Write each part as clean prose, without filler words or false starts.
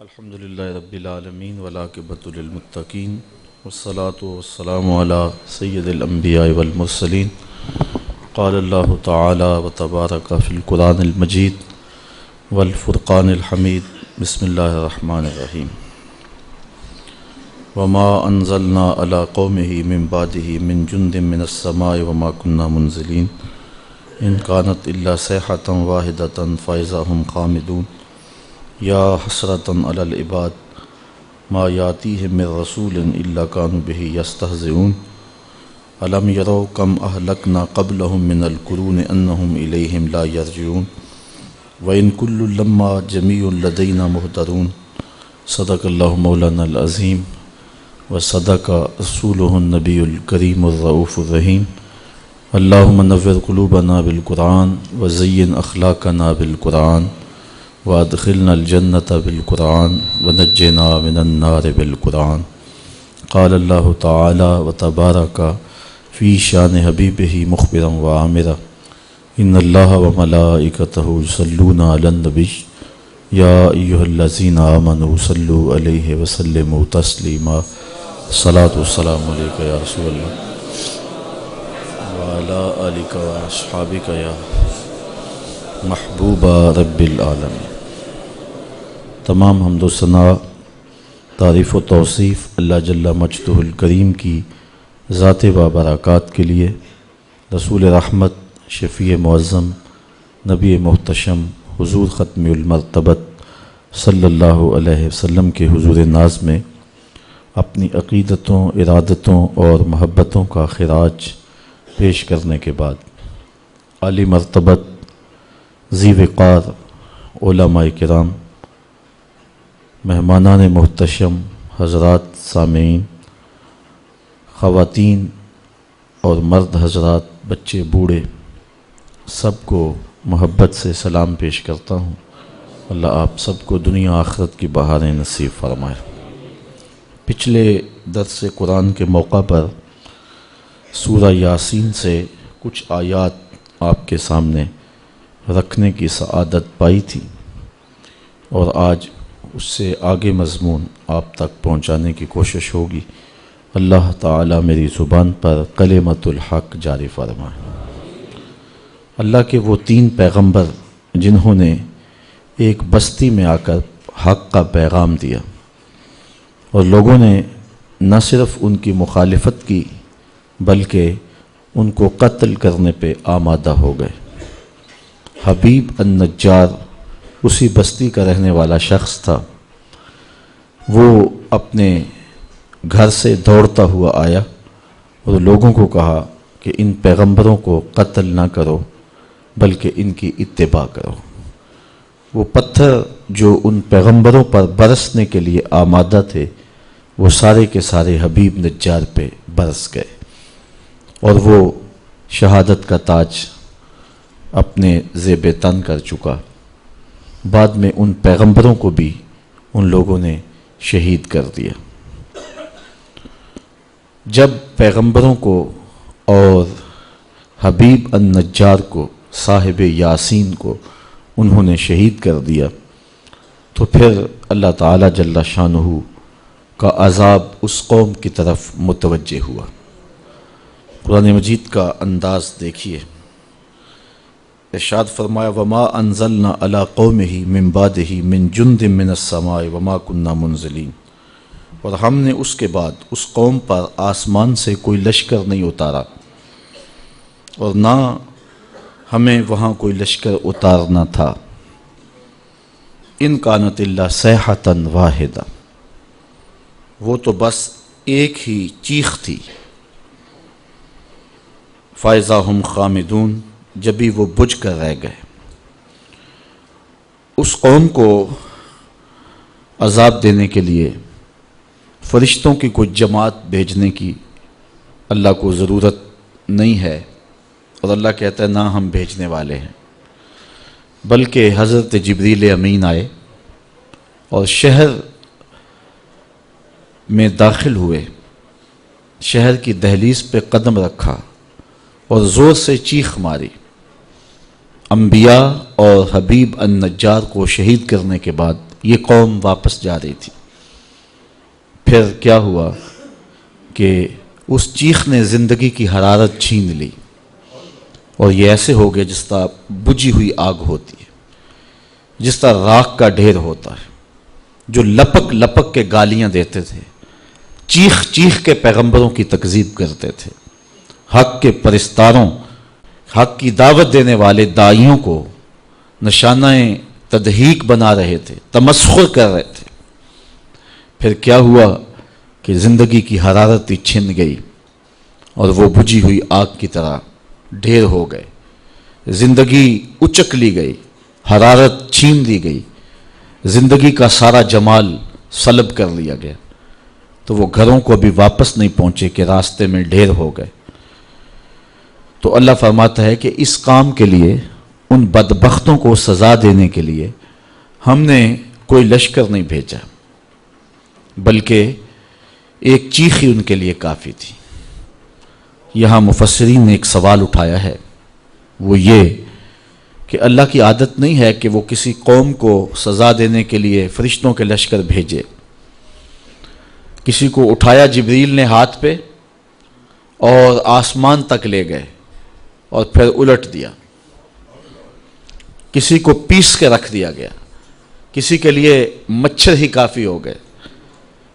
الحمد للہ رب العالمین والعاقبۃ للمتقین والصلاة والسلام علی سید الانبیاء والمرسلین قال اللہ تعالی وتبارک فی القرآن المجید والفرقان الحمید بسم اللہ الرحمن الرحیم وما انزلنا علی قومہ من بعدہ من جند من السماء وما كنا منزلین ان كانت الا صیحۃ واحدۃ فاذا هم خامدون یا حسرة علی العباد ما یاتیہم من رسول الا كانوا به یستہزئون الم یروا کم اہلکنا قبلہم من القرون انہم الیہم لا یرجعون وان کل لما جمیع لدینا محضرون صدق اللہ مولانا العظیم وصدق رسولہ النبی الکریم الرؤوف الرحیم اللہم نور قلوبنا بالقرآن وزین اخلاقنا بالقرآن وادخلنا الجنة بالقرآن ونجنا من النار بالقرآن قال اللہ تعالی وتبارک فی شان حبیبہ مخبرا وعامرا ان اللہ وملائکتہ یصلون علی النبی یا ایہا الذین آمنوا صلوا علیہ وسلموا تسلیما الصلاۃ والسلام علیک یا رسول اللہ وعلی آلک واصحابک یا محبوب رب العالمین۔ تمام حمد و ثنا، تعریف و توصیف اللہ جل مجدہ الکریم کی ذات و برکات کے لیے، رسول رحمت، شفیع معظم، نبی محتشم، حضور ختم المرتبت صلی اللہ علیہ وسلم کے حضور ناز میں اپنی عقیدتوں، ارادتوں اور محبتوں کا خراج پیش کرنے کے بعد عالی مرتبت، ذی وقار علماء کرام، مہمانان محتشم، حضرات سامعین، خواتین اور مرد حضرات، بچے بوڑھے، سب کو محبت سے سلام پیش کرتا ہوں۔ اللہ آپ سب کو دنیا آخرت کی بہاریں نصیب فرمائے۔ پچھلے درس قرآن کے موقع پر سورہ یاسین سے کچھ آیات آپ کے سامنے رکھنے کی سعادت پائی تھی، اور آج اس سے آگے مضمون آپ تک پہنچانے کی کوشش ہوگی۔ اللہ تعالیٰ میری زبان پر کلمۃ الحق جاری فرمائے۔ اللہ کے وہ تین پیغمبر جنہوں نے ایک بستی میں آ کر حق کا پیغام دیا، اور لوگوں نے نہ صرف ان کی مخالفت کی بلکہ ان کو قتل کرنے پہ آمادہ ہو گئے۔ حبیب النجار اسی بستی کا رہنے والا شخص تھا۔ وہ اپنے گھر سے دوڑتا ہوا آیا اور لوگوں کو کہا کہ ان پیغمبروں کو قتل نہ کرو بلکہ ان کی اتباع کرو۔ وہ پتھر جو ان پیغمبروں پر برسنے کے لیے آمادہ تھے، وہ سارے کے سارے حبیب نجار پہ برس گئے، اور وہ شہادت کا تاج اپنے زیب تن کر چکا۔ بعد میں ان پیغمبروں کو بھی ان لوگوں نے شہید کر دیا۔ جب پیغمبروں کو اور حبیب النجار کو، صاحب یاسین کو انہوں نے شہید کر دیا، تو پھر اللہ تعالی جل شانہ کا عذاب اس قوم کی طرف متوجہ ہوا۔ قرآن مجید کا انداز دیکھیے، ارشاد فرمایا وما انزلنا علی قومہ من بعدہ من جند من السماء وما كنا منزلین، اور ہم نے اس کے بعد اس قوم پر آسمان سے کوئی لشکر نہیں اتارا، اور نہ ہمیں وہاں کوئی لشکر اتارنا تھا۔ ان کانت الا صیحۃ واحدہ، وہ تو بس ایک ہی چیخ تھی۔ فاذا ہم خامدون، جبھی وہ بجھ کر رہ گئے۔ اس قوم کو عذاب دینے کے لیے فرشتوں کی کوئی جماعت بھیجنے کی اللہ کو ضرورت نہیں ہے، اور اللہ کہتا ہے نہ ہم بھیجنے والے ہیں، بلکہ حضرت جبریل امین آئے اور شہر میں داخل ہوئے، شہر کی دہلیز پہ قدم رکھا اور زور سے چیخ ماری۔ انبیاء اور حبیب النجار کو شہید کرنے کے بعد یہ قوم واپس جا رہی تھی۔ پھر کیا ہوا کہ اس چیخ نے زندگی کی حرارت چھین لی، اور یہ ایسے ہو گیا جس طرح بجھی ہوئی آگ ہوتی ہے، جس طرح راکھ کا ڈھیر ہوتا ہے، جو لپک لپک کے گالیاں دیتے تھے، چیخ چیخ کے پیغمبروں کی تکذیب کرتے تھے، حق کے پرستاروں، حق کی دعوت دینے والے داعیوں کو نشانہ تضحیک بنا رہے تھے، تمسخر کر رہے تھے۔ پھر کیا ہوا کہ زندگی کی حرارت ہی چھن گئی اور وہ بجھی ہوئی آگ کی طرح ڈھیر ہو گئے، زندگی اچک لی گئی، حرارت چھین لی گئی، زندگی کا سارا جمال سلب کر لیا گیا، تو وہ گھروں کو ابھی واپس نہیں پہنچے کہ راستے میں ڈھیر ہو گئے۔ تو اللہ فرماتا ہے کہ اس کام کے لیے، ان بدبختوں کو سزا دینے کے لیے ہم نے کوئی لشکر نہیں بھیجا، بلکہ ایک چیخ ہی ان کے لیے کافی تھی۔ یہاں مفسرین نے ایک سوال اٹھایا ہے، وہ یہ کہ اللہ کی عادت نہیں ہے کہ وہ کسی قوم کو سزا دینے کے لیے فرشتوں کے لشکر بھیجے۔ کسی کو اٹھایا جبریل نے ہاتھ پہ اور آسمان تک لے گئے اور پھر الٹ دیا، کسی کو پیس کے رکھ دیا گیا، کسی کے لیے مچھر ہی کافی ہو گئے،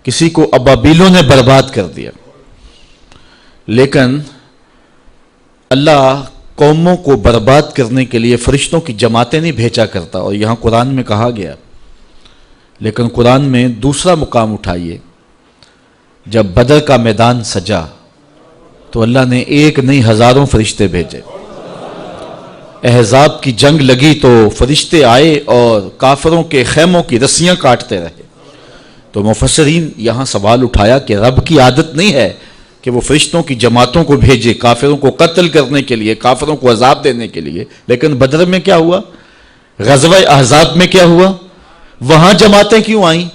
کسی کو ابابیلوں نے برباد کر دیا۔ لیکن اللہ قوموں کو برباد کرنے کے لیے فرشتوں کی جماعتیں نہیں بھیجا کرتا، اور یہاں قرآن میں کہا گیا۔ لیکن قرآن میں دوسرا مقام اٹھائیے، جب بدر کا میدان سجا تو اللہ نے ایک نہیں ہزاروں فرشتے بھیجے۔ احزاب کی جنگ لگی تو فرشتے آئے اور کافروں کے خیموں کی رسیاں کاٹتے رہے۔ تو مفسرین یہاں سوال اٹھایا کہ رب کی عادت نہیں ہے کہ وہ فرشتوں کی جماعتوں کو بھیجے کافروں کو قتل کرنے کے لیے، کافروں کو عذاب دینے کے لیے، لیکن بدر میں کیا ہوا؟ غزوہ احزاب میں کیا ہوا؟ وہاں جماعتیں کیوں آئیں؟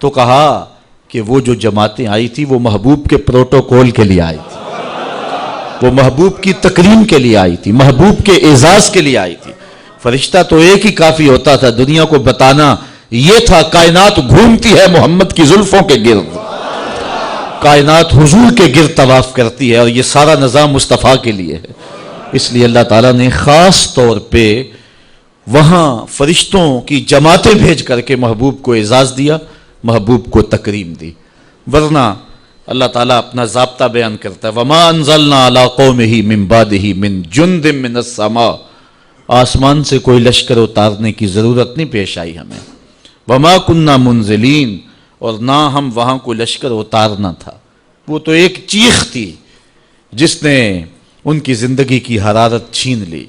تو کہا کہ وہ جو جماعتیں آئی تھی وہ محبوب کے پروٹوکول کے لیے آئی تھی، وہ محبوب کی تکریم کے لیے آئی تھی، محبوب کے اعزاز کے لیے آئی تھی۔ فرشتہ تو ایک ہی کافی ہوتا تھا، دنیا کو بتانا یہ تھا کائنات گھومتی ہے محمد کی زلفوں کے گرد، کائنات حضور کے گرد طواف کرتی ہے، اور یہ سارا نظام مصطفیٰ کے لیے ہے۔ اس لیے اللہ تعالیٰ نے خاص طور پہ وہاں فرشتوں کی جماعتیں بھیج کر کے محبوب کو اعزاز دیا، محبوب کو تکریم دی۔ ورنہ اللہ تعالیٰ اپنا ضابطہ بیان کرتا ہے، وَمَا أَنزَلْنَا عَلَىٰ قَوْمِهِ مِن بَعْدِهِ مِن جُنْدٍ مِّنَ السَّمَاءِ، آسمان سے کوئی لشکر اتارنے کی ضرورت نہیں پیش آئی ہمیں۔ وَمَا كُنَّا مُنزِلِينَ، اور نہ ہم وہاں کوئی لشکر اتارنا تھا، وہ تو ایک چیخ تھی جس نے ان کی زندگی کی حرارت چھین لی،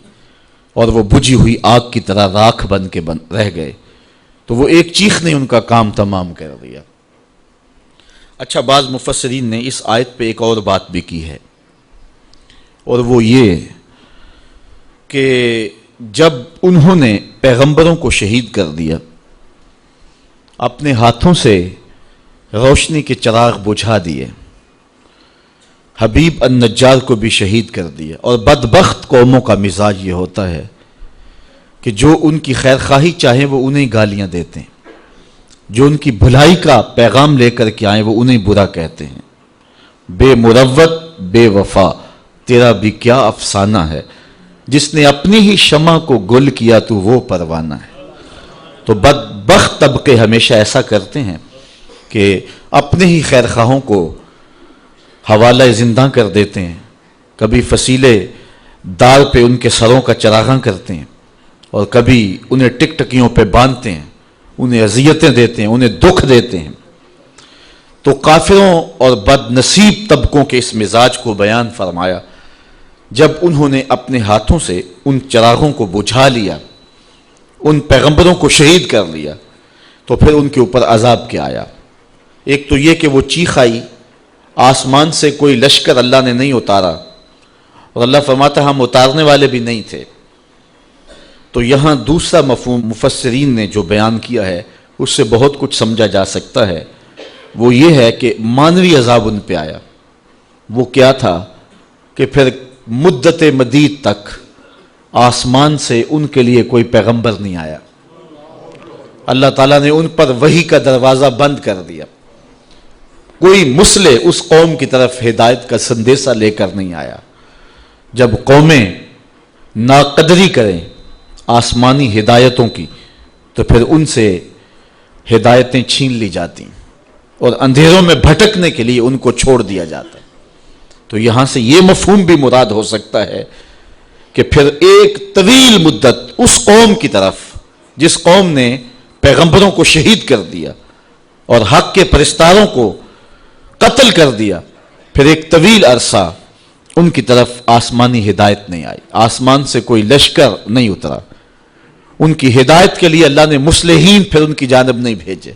اور وہ بجھی ہوئی آگ کی طرح راکھ بن کے رہ گئے۔ تو وہ ایک چیخ نے ان کا کام تمام کر دیا۔ اچھا، بعض مفسرین نے اس آیت پہ ایک اور بات بھی کی ہے، اور وہ یہ کہ جب انہوں نے پیغمبروں کو شہید کر دیا، اپنے ہاتھوں سے روشنی کے چراغ بجھا دیے، حبیب النجار کو بھی شہید کر دیا، اور بدبخت قوموں کا مزاج یہ ہوتا ہے کہ جو ان کی خیر خواہی چاہیں وہ انہیں گالیاں دیتے ہیں، جو ان کی بھلائی کا پیغام لے کر کے آئیں وہ انہیں برا کہتے ہیں۔ بے مروت بے وفا تیرا بھی کیا افسانہ ہے، جس نے اپنی ہی شمع کو گل کیا تو وہ پروانہ ہے۔ تو بدبخت طبقے ہمیشہ ایسا کرتے ہیں کہ اپنے ہی خیر خواہوں کو حوالہ زندہ کر دیتے ہیں، کبھی فصیلے دار پہ ان کے سروں کا چراغاں کرتے ہیں، اور کبھی انہیں ٹک ٹکیوں پہ باندھتے ہیں، انہیں اذیتیں دیتے ہیں، انہیں دکھ دیتے ہیں۔ تو کافروں اور بد نصیب طبقوں کے اس مزاج کو بیان فرمایا۔ جب انہوں نے اپنے ہاتھوں سے ان چراغوں کو بجھا لیا، ان پیغمبروں کو شہید کر لیا، تو پھر ان کے اوپر عذاب کیا آیا۔ ایک تو یہ کہ وہ چیخ آئی، آسمان سے کوئی لشکر اللہ نے نہیں اتارا، اور اللہ فرماتا ہم اتارنے والے بھی نہیں تھے۔ تو یہاں دوسرا مفہوم مفسرین نے جو بیان کیا ہے اس سے بہت کچھ سمجھا جا سکتا ہے، وہ یہ ہے کہ مانوی عذاب ان پہ آیا۔ وہ کیا تھا کہ پھر مدت مدید تک آسمان سے ان کے لیے کوئی پیغمبر نہیں آیا، اللہ تعالیٰ نے ان پر وحی کا دروازہ بند کر دیا. کوئی مسلح اس قوم کی طرف ہدایت کا سندیسہ لے کر نہیں آیا. جب قومیں ناقدری کریں آسمانی ہدایتوں کی تو پھر ان سے ہدایتیں چھین لی جاتی اور اندھیروں میں بھٹکنے کے لیے ان کو چھوڑ دیا جاتا ہے. تو یہاں سے یہ مفہوم بھی مراد ہو سکتا ہے کہ پھر ایک طویل مدت اس قوم کی طرف جس قوم نے پیغمبروں کو شہید کر دیا اور حق کے پرستاروں کو قتل کر دیا، پھر ایک طویل عرصہ ان کی طرف آسمانی ہدایت نہیں آئی، آسمان سے کوئی لشکر نہیں اترا. ان کی ہدایت کے لیے اللہ نے مصلحین پھر ان کی جانب نہیں بھیجے،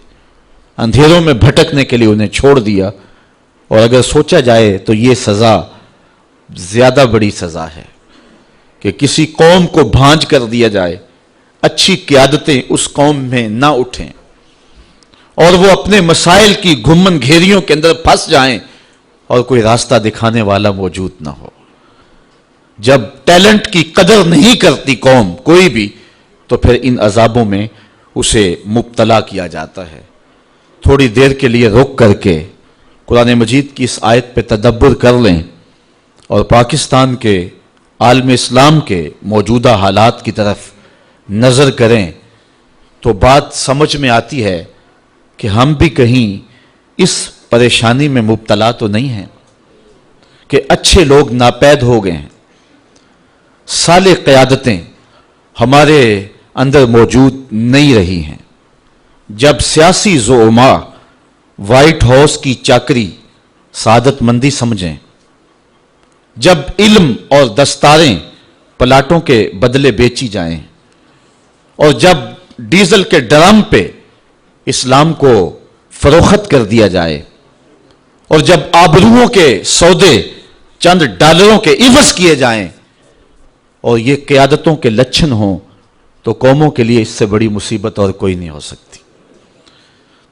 اندھیروں میں بھٹکنے کے لیے انہیں چھوڑ دیا. اور اگر سوچا جائے تو یہ سزا زیادہ بڑی سزا ہے کہ کسی قوم کو بھانج کر دیا جائے، اچھی قیادتیں اس قوم میں نہ اٹھیں اور وہ اپنے مسائل کی گھمن گھیریوں کے اندر پھنس جائیں اور کوئی راستہ دکھانے والا موجود نہ ہو. جب ٹیلنٹ کی قدر نہیں کرتی قوم کوئی بھی تو پھر ان عذابوں میں اسے مبتلا کیا جاتا ہے. تھوڑی دیر کے لیے رک کر کے قرآن مجید کی اس آیت پہ تدبر کر لیں اور پاکستان کے عالم اسلام کے موجودہ حالات کی طرف نظر کریں تو بات سمجھ میں آتی ہے کہ ہم بھی کہیں اس پریشانی میں مبتلا تو نہیں ہیں کہ اچھے لوگ ناپید ہو گئے ہیں، صالح قیادتیں ہمارے اندر موجود نہیں رہی ہیں. جب سیاسی زعماء وائٹ ہاؤس کی چاکری سعادت مندی سمجھیں، جب علم اور دستاریں پلاٹوں کے بدلے بیچی جائیں اور جب ڈیزل کے ڈرم پہ اسلام کو فروخت کر دیا جائے اور جب آبروؤں کے سودے چند ڈالروں کے عوض کیے جائیں اور یہ قیادتوں کے لچھن ہوں تو قوموں کے لیے اس سے بڑی مصیبت اور کوئی نہیں ہو سکتی.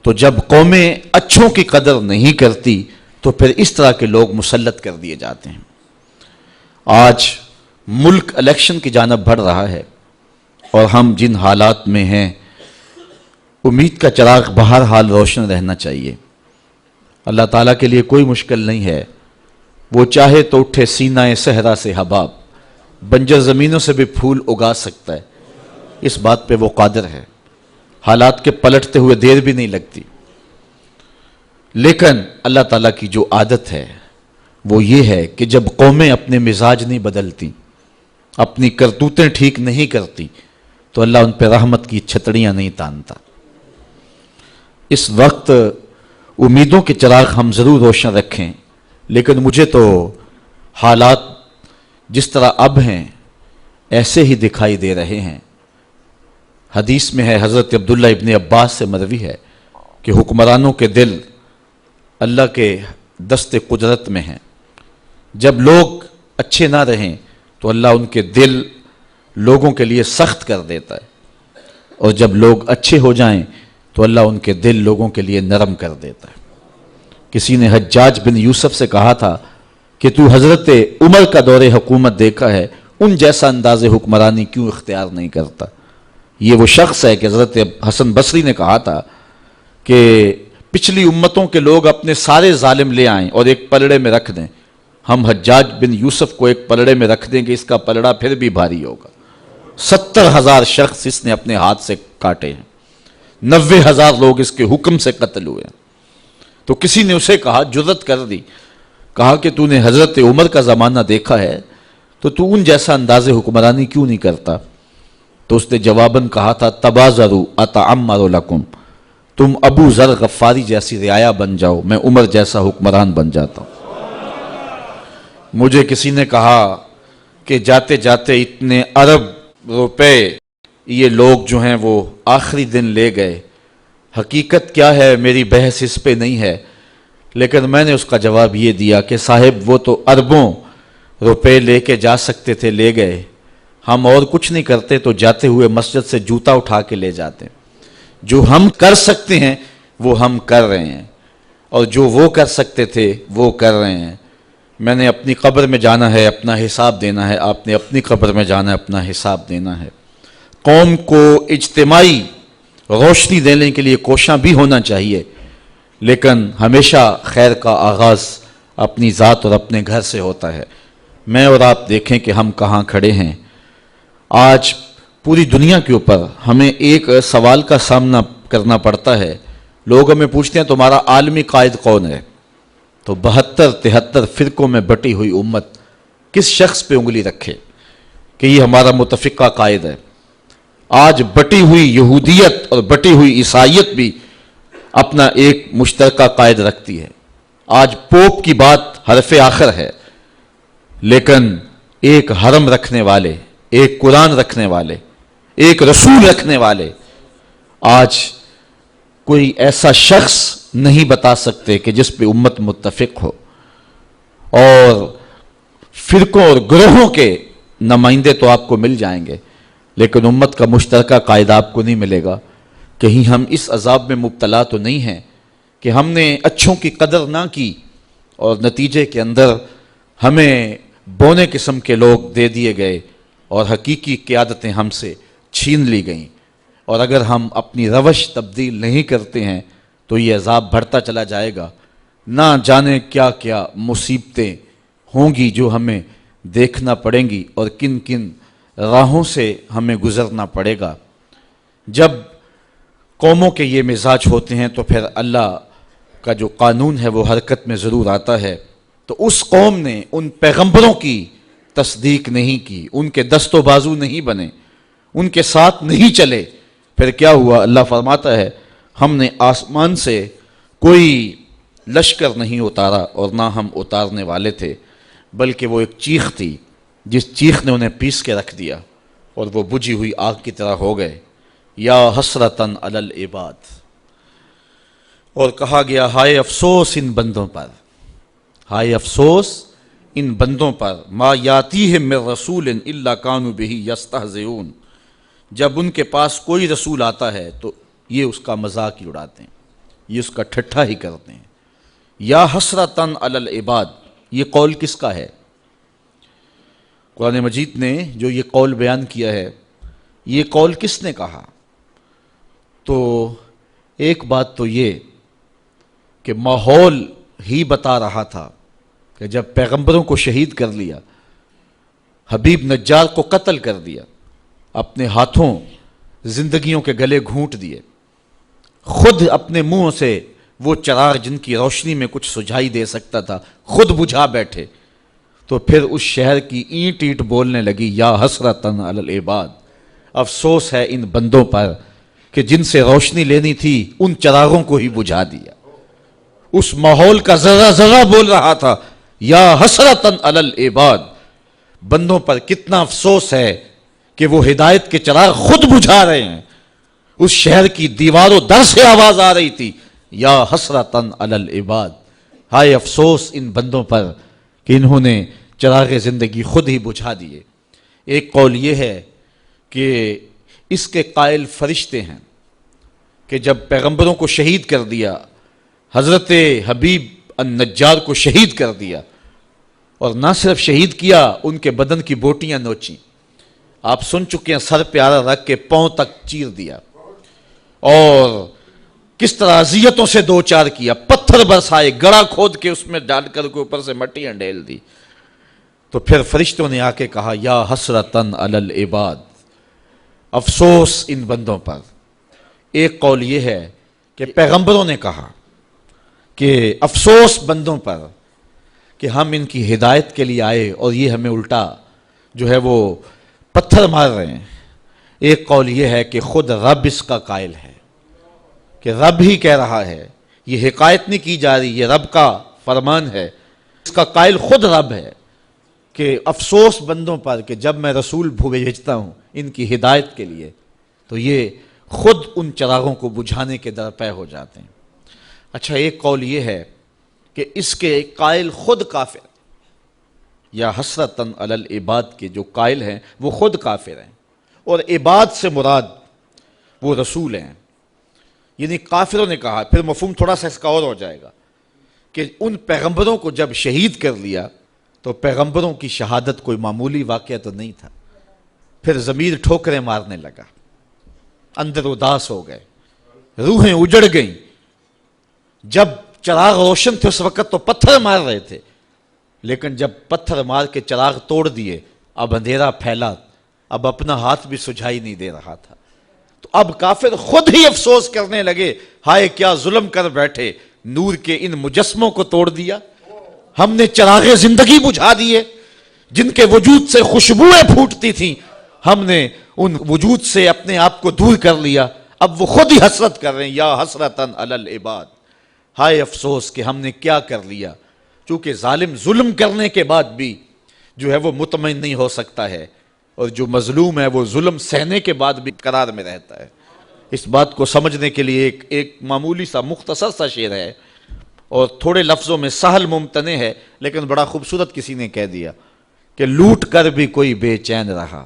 تو جب قومیں اچھوں کی قدر نہیں کرتی تو پھر اس طرح کے لوگ مسلط کر دیے جاتے ہیں. آج ملک الیکشن کی جانب بڑھ رہا ہے اور ہم جن حالات میں ہیں امید کا چراغ بہرحال روشن رہنا چاہیے. اللہ تعالیٰ کے لیے کوئی مشکل نہیں ہے، وہ چاہے تو اٹھے سینہ صحرا سے حباب، بنجر زمینوں سے بھی پھول اگا سکتا ہے، اس بات پہ وہ قادر ہے. حالات کے پلٹتے ہوئے دیر بھی نہیں لگتی. لیکن اللہ تعالیٰ کی جو عادت ہے وہ یہ ہے کہ جب قومیں اپنے مزاج نہیں بدلتی، اپنی کرتوتیں ٹھیک نہیں کرتی تو اللہ ان پہ رحمت کی چھتڑیاں نہیں تانتا. اس وقت امیدوں کے چراغ ہم ضرور روشن رکھیں، لیکن مجھے تو حالات جس طرح اب ہیں ایسے ہی دکھائی دے رہے ہیں. حدیث میں ہے، حضرت عبداللہ ابن عباس سے مروی ہے کہ حکمرانوں کے دل اللہ کے دست قدرت میں ہیں. جب لوگ اچھے نہ رہیں تو اللہ ان کے دل لوگوں کے لیے سخت کر دیتا ہے، اور جب لوگ اچھے ہو جائیں تو اللہ ان کے دل لوگوں کے لیے نرم کر دیتا ہے. کسی نے حجاج بن یوسف سے کہا تھا کہ تو حضرت عمر کا دور حکومت دیکھا ہے، ان جیسا انداز حکمرانی کیوں اختیار نہیں کرتا. یہ وہ شخص ہے کہ حضرت حسن بصری نے کہا تھا کہ پچھلی امتوں کے لوگ اپنے سارے ظالم لے آئیں اور ایک پلڑے میں رکھ دیں، ہم حجاج بن یوسف کو ایک پلڑے میں رکھ دیں گے، اس کا پلڑا پھر بھی بھاری ہوگا. 70,000 شخص اس نے اپنے ہاتھ سے کاٹے ہیں، 90,000 لوگ اس کے حکم سے قتل ہوئے ہیں. تو کسی نے اسے کہا، جرأت کر دی، کہا کہ تو نے حضرت عمر کا زمانہ دیکھا ہے تو ان جیسا انداز حکمرانی کیوں نہیں کرتا. تو اس نے جواباً کہا تھا، تبازروا اتعمر لکم، تم ابو ذر غفاری جیسی رعایا بن جاؤ، میں عمر جیسا حکمران بن جاتا ہوں. مجھے کسی نے کہا کہ جاتے جاتے اتنے ارب روپے یہ لوگ جو ہیں وہ آخری دن لے گئے، حقیقت کیا ہے میری بحث اس پہ نہیں ہے، لیکن میں نے اس کا جواب یہ دیا کہ صاحب وہ تو اربوں روپے لے کے جا سکتے تھے، لے گئے. ہم اور کچھ نہیں کرتے تو جاتے ہوئے مسجد سے جوتا اٹھا کے لے جاتے. جو ہم کر سکتے ہیں وہ ہم کر رہے ہیں، اور جو وہ کر سکتے تھے وہ کر رہے ہیں. میں نے اپنی قبر میں جانا ہے، اپنا حساب دینا ہے، آپ نے اپنی قبر میں جانا ہے، اپنا حساب دینا ہے. قوم کو اجتماعی روشنی دینے کے لیے کوشاں بھی ہونا چاہیے، لیکن ہمیشہ خیر کا آغاز اپنی ذات اور اپنے گھر سے ہوتا ہے۔ میں اور آپ دیکھیں کہ ہم کہاں کھڑے ہیں۔ آج پوری دنیا کے اوپر ہمیں ایک سوال کا سامنا کرنا پڑتا ہے۔ لوگ ہمیں پوچھتے ہیں تمہارا عالمی قائد کون ہے؟ تو 72-73 فرقوں میں بٹی ہوئی امت کس شخص پہ انگلی رکھے کہ یہ ہمارا متفقہ قائد ہے؟ آج بٹی ہوئی یہودیت اور بٹی ہوئی عیسائیت بھی اپنا ایک مشترکہ قائد رکھتی ہے۔ آج پوپ کی بات حرف آخر ہے، لیکن ایک حرم رکھنے والے، ایک قرآن رکھنے والے، ایک رسول رکھنے والے آج کوئی ایسا شخص نہیں بتا سکتے کہ جس پہ امت متفق ہو۔ اور فرقوں اور گروہوں کے نمائندے تو آپ کو مل جائیں گے، لیکن امت کا مشترکہ قائد آپ کو نہیں ملے گا۔ کہیں ہم اس عذاب میں مبتلا تو نہیں ہیں کہ ہم نے اچھوں کی قدر نہ کی اور نتیجے کے اندر ہمیں بونے قسم کے لوگ دے دیے گئے اور حقیقی قیادتیں ہم سے چھین لی گئیں۔ اور اگر ہم اپنی روش تبدیل نہیں کرتے ہیں تو یہ عذاب بڑھتا چلا جائے گا۔ نہ جانے کیا کیا مصیبتیں ہوں گی جو ہمیں دیکھنا پڑیں گی اور کن کن راہوں سے ہمیں گزرنا پڑے گا۔ جب قوموں کے یہ مزاج ہوتے ہیں تو پھر اللہ کا جو قانون ہے وہ حرکت میں ضرور آتا ہے۔ تو اس قوم نے ان پیغمبروں کی تصدیق نہیں کی، ان کے دست و بازو نہیں بنے، ان کے ساتھ نہیں چلے۔ پھر کیا ہوا؟ اللہ فرماتا ہے ہم نے آسمان سے کوئی لشکر نہیں اتارا اور نہ ہم اتارنے والے تھے، بلکہ وہ ایک چیخ تھی جس چیخ نے انہیں پیس کے رکھ دیا اور وہ بجھی ہوئی آگ کی طرح ہو گئے۔ یا حسرتاً علی العباد، اور کہا گیا ہائے افسوس ان بندوں پر، ہائے افسوس ان بندوں پر، ما یاتیہم من رسول الا کانوا بہ یستہزئون، جب ان کے پاس کوئی رسول آتا ہے تو یہ اس کا مذاق ہی اڑاتے ہیں، یہ اس کا ٹھٹھا ہی کرتے ہیں۔ یا حسرتاً علی العباد، یہ قول کس کا ہے؟ قرآن مجید نے جو یہ قول بیان کیا ہے، یہ قول کس نے کہا؟ تو ایک بات تو یہ کہ ماحول ہی بتا رہا تھا کہ جب پیغمبروں کو شہید کر لیا، حبیب نجار کو قتل کر دیا، اپنے ہاتھوں زندگیوں کے گلے گھونٹ دیے، خود اپنے منہ سے وہ چراغ جن کی روشنی میں کچھ سجھائی دے سکتا تھا خود بجھا بیٹھے، تو پھر اس شہر کی اینٹ اینٹ بولنے لگی یا حسرتاً علی العباد، افسوس ہے ان بندوں پر کہ جن سے روشنی لینی تھی ان چراغوں کو ہی بجھا دیا۔ اس ماحول کا ذرہ ذرہ بول رہا تھا یا حسرتاً علی العباد، بندوں پر کتنا افسوس ہے کہ وہ ہدایت کے چراغ خود بجھا رہے ہیں۔ اس شہر کی دیوار و در سے آواز آ رہی تھی یا حسرتاً علی العباد، ہائے افسوس ان بندوں پر کہ انہوں نے چراغ زندگی خود ہی بجھا دیے۔ ایک قول یہ ہے کہ اس کے قائل فرشتے ہیں کہ جب پیغمبروں کو شہید کر دیا، حضرت حبیب النجار کو شہید کر دیا، اور نہ صرف شہید کیا، ان کے بدن کی بوٹیاں نوچیں، آپ سن چکے ہیں، سر پہ آرا رکھ کے پاؤں تک چیر دیا، اور کس طرح اذیتوں سے دو چار کیا، پتھر برسائے، گڑھا کھود کے اس میں ڈال کر کے اوپر سے مٹیاں ڈھیل دی۔ تو پھر فرشتوں نے آ کے کہا یا حسرتاً علی العباد، افسوس ان بندوں پر۔ ایک قول یہ ہے کہ پیغمبروں نے کہا کہ افسوس بندوں پر کہ ہم ان کی ہدایت کے لیے آئے اور یہ ہمیں الٹا جو ہے وہ پتھر مار رہے ہیں۔ ایک قول یہ ہے کہ خود رب اس کا قائل ہے، کہ رب ہی کہہ رہا ہے، یہ حکایت نہیں کی جا رہی، یہ رب کا فرمان ہے، اس کا قائل خود رب ہے کہ افسوس بندوں پر کہ جب میں رسول بھیجتا ہوں ان کی ہدایت کے لیے تو یہ خود ان چراغوں کو بجھانے کے درپے ہو جاتے ہیں۔ اچھا، ایک قول یہ ہے کہ اس کے قائل خود کافر، یا حسرتاً علی العباد کے جو قائل ہیں وہ خود کافر ہیں، اور عباد سے مراد وہ رسول ہیں، یعنی کافروں نے کہا۔ پھر مفہوم تھوڑا سا اس کا اور ہو جائے گا کہ ان پیغمبروں کو جب شہید کر لیا تو پیغمبروں کی شہادت کوئی معمولی واقعہ تو نہیں تھا۔ پھر ضمیر ٹھوکریں مارنے لگا، اندر اداس ہو گئے روحیں اجڑ گئیں. جب چراغ روشن تھے اس وقت تو پتھر مار رہے تھے، لیکن جب پتھر مار کے چراغ توڑ دیے اب اندھیرا پھیلا، اب اپنا ہاتھ بھی سجھائی نہیں دے رہا تھا. تو اب کافر خود ہی افسوس کرنے لگے، ہائے کیا ظلم کر بیٹھے، نور کے ان مجسموں کو توڑ دیا، ہم نے چراغ زندگی بجھا دیے، جن کے وجود سے خوشبوئیں پھوٹتی تھیں ہم نے ان وجود سے اپنے آپ کو دور کر لیا. اب وہ خود ہی حسرت کر رہے ہیں، یا حسرتن علی العباد، ہائے افسوس کہ ہم نے کیا کر لیا. چونکہ ظالم ظلم کرنے کے بعد بھی جو ہے وہ مطمئن نہیں ہو سکتا ہے، اور جو مظلوم ہے وہ ظلم سہنے کے بعد بھی قرار میں رہتا ہے. اس بات کو سمجھنے کے لیے ایک معمولی سا مختصر سا شعر ہے، اور تھوڑے لفظوں میں سہل ممتنع ہے لیکن بڑا خوبصورت کسی نے کہہ دیا کہ لوٹ کر بھی کوئی بے چین رہا،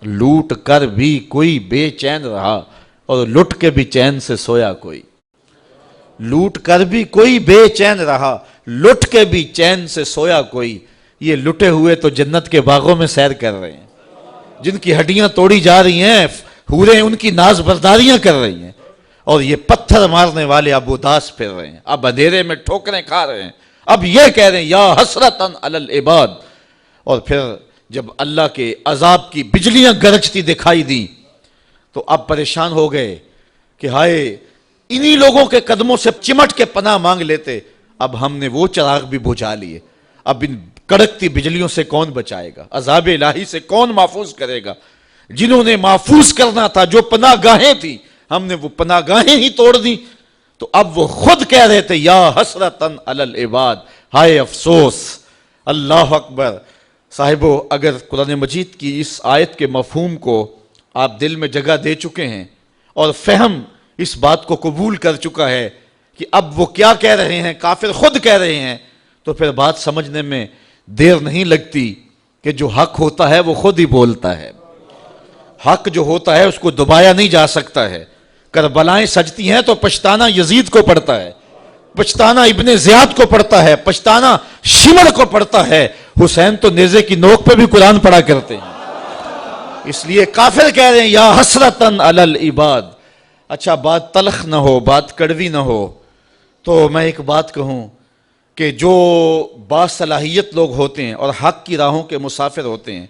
لوٹ کر بھی کوئی بے چین رہا، اور لٹ کے بھی چین سے سویا کوئی. لوٹ کر بھی کوئی بے چین رہا، لٹ کے بھی چین سے سویا کوئی. یہ لٹے ہوئے تو جنت کے باغوں میں سیر کر رہے ہیں، جن کی ہڈیاں توڑی جا رہی ہیں حوریں ان کی ناز برداریاں کر رہی ہیں، اور یہ پتھر مارنے والے اب اداس پھر رہے ہیں، اب اندھیرے میں ٹھوکریں کھا رہے ہیں، اب یہ کہہ رہے ہیں یا حسرتن علی العباد. اور پھر جب اللہ کے عذاب کی بجلیاں گرجتی دکھائی دی تو اب پریشان ہو گئے کہ ہائے انہی لوگوں کے قدموں سے چمٹ کے پناہ مانگ لیتے، اب ہم نے وہ چراغ بھی بجھا لیے، اب ان کڑکتی بجلیوں سے کون بچائے گا، عذاب الہی سے کون محفوظ کرے گا. جنہوں نے محفوظ کرنا تھا، جو پناہ گاہیں تھی، ہم نے وہ پناہ گاہیں ہی توڑ دی. تو اب وہ خود کہہ رہے تھے یا حسرتن علی العباد، ہائے افسوس. اللہ اکبر. صاحبو، اگر قرآن مجید کی اس آیت کے مفہوم کو آپ دل میں جگہ دے چکے ہیں اور فہم اس بات کو قبول کر چکا ہے کہ اب وہ کیا کہہ رہے ہیں، کافر خود کہہ رہے ہیں، تو پھر بات سمجھنے میں دیر نہیں لگتی کہ جو حق ہوتا ہے وہ خود ہی بولتا ہے. حق جو ہوتا ہے اس کو دبایا نہیں جا سکتا ہے. کربلائیں سجتی ہیں تو پچھتانا یزید کو پڑتا ہے، پچھتانا ابن زیاد کو پڑتا ہے، پچھتانا شمر کو پڑتا ہے. حسین تو نیزے کی نوک پہ بھی قرآن پڑھا کرتے ہیں. اس لیے کافر کہہ رہے ہیں یا حسرتن علی العباد. اچھا، بات تلخ نہ ہو، بات کڑوی نہ ہو تو میں ایک بات کہوں کہ جو باصلاحیت لوگ ہوتے ہیں اور حق کی راہوں کے مسافر ہوتے ہیں،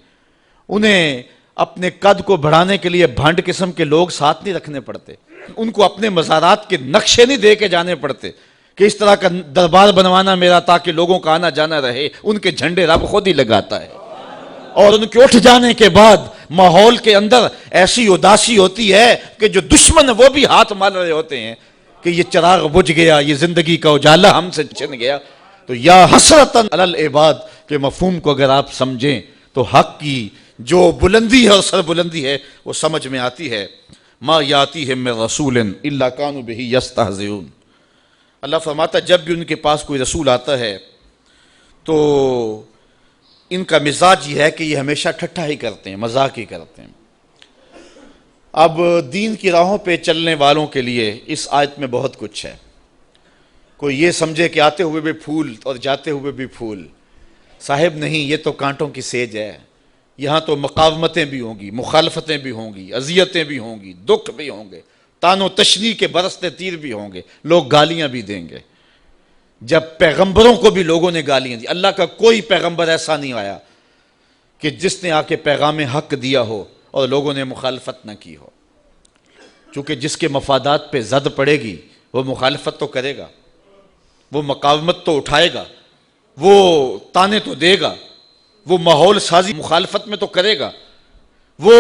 انہیں اپنے قد کو بڑھانے کے لیے بھنڈ قسم کے لوگ ساتھ نہیں رکھنے پڑتے، ان کو اپنے مزارات کے نقشے نہیں دے کے جانے پڑتے کہ اس طرح کا دربار بنوانا میرا تاکہ لوگوں کا آنا جانا رہے. ان کے جھنڈے رب خود ہی لگاتا ہے، اور ان کے اٹھ جانے کے بعد ماحول کے اندر ایسی اداسی ہوتی ہے کہ جو دشمن وہ بھی ہاتھ مال رہے ہوتے ہیں کہ یہ چراغ بجھ گیا، یہ زندگی کا اجالا ہم سے چھن گیا. تو یا حسرتن علی العباد کے مفہوم کو اگر آپ سمجھیں تو حق کی جو بلندی ہے اور سر بلندی ہے وہ سمجھ میں آتی ہے. ما یاتیہم من رسول الا کانوا بہ یستہزئون. اللہ فرماتا ہے جب بھی ان کے پاس کوئی رسول آتا ہے تو ان کا مزاج یہ ہے کہ یہ ہمیشہ ٹھٹھا ہی کرتے ہیں، مذاق ہی کرتے ہیں. اب دین کی راہوں پہ چلنے والوں کے لیے اس آیت میں بہت کچھ ہے. کوئی یہ سمجھے کہ آتے ہوئے بھی پھول اور جاتے ہوئے بھی پھول. صاحب نہیں، یہ تو کانٹوں کی سیج ہے. یہاں تو مقاومتیں بھی ہوں گی، مخالفتیں بھی ہوں گی، اذیتیں بھی ہوں گی، دکھ بھی ہوں گے، تان و تشنیع کے برستے تیر بھی ہوں گے، لوگ گالیاں بھی دیں گے. جب پیغمبروں کو بھی لوگوں نے گالیاں دی، اللہ کا کوئی پیغمبر ایسا نہیں آیا کہ جس نے آ کے پیغام حق دیا ہو اور لوگوں نے مخالفت نہ کی ہو. چونکہ جس کے مفادات پہ زد پڑے گی وہ مخالفت تو کرے گا، وہ مقاومت تو اٹھائے گا، وہ تانے تو دے گا، وہ ماحول سازی مخالفت میں تو کرے گا، وہ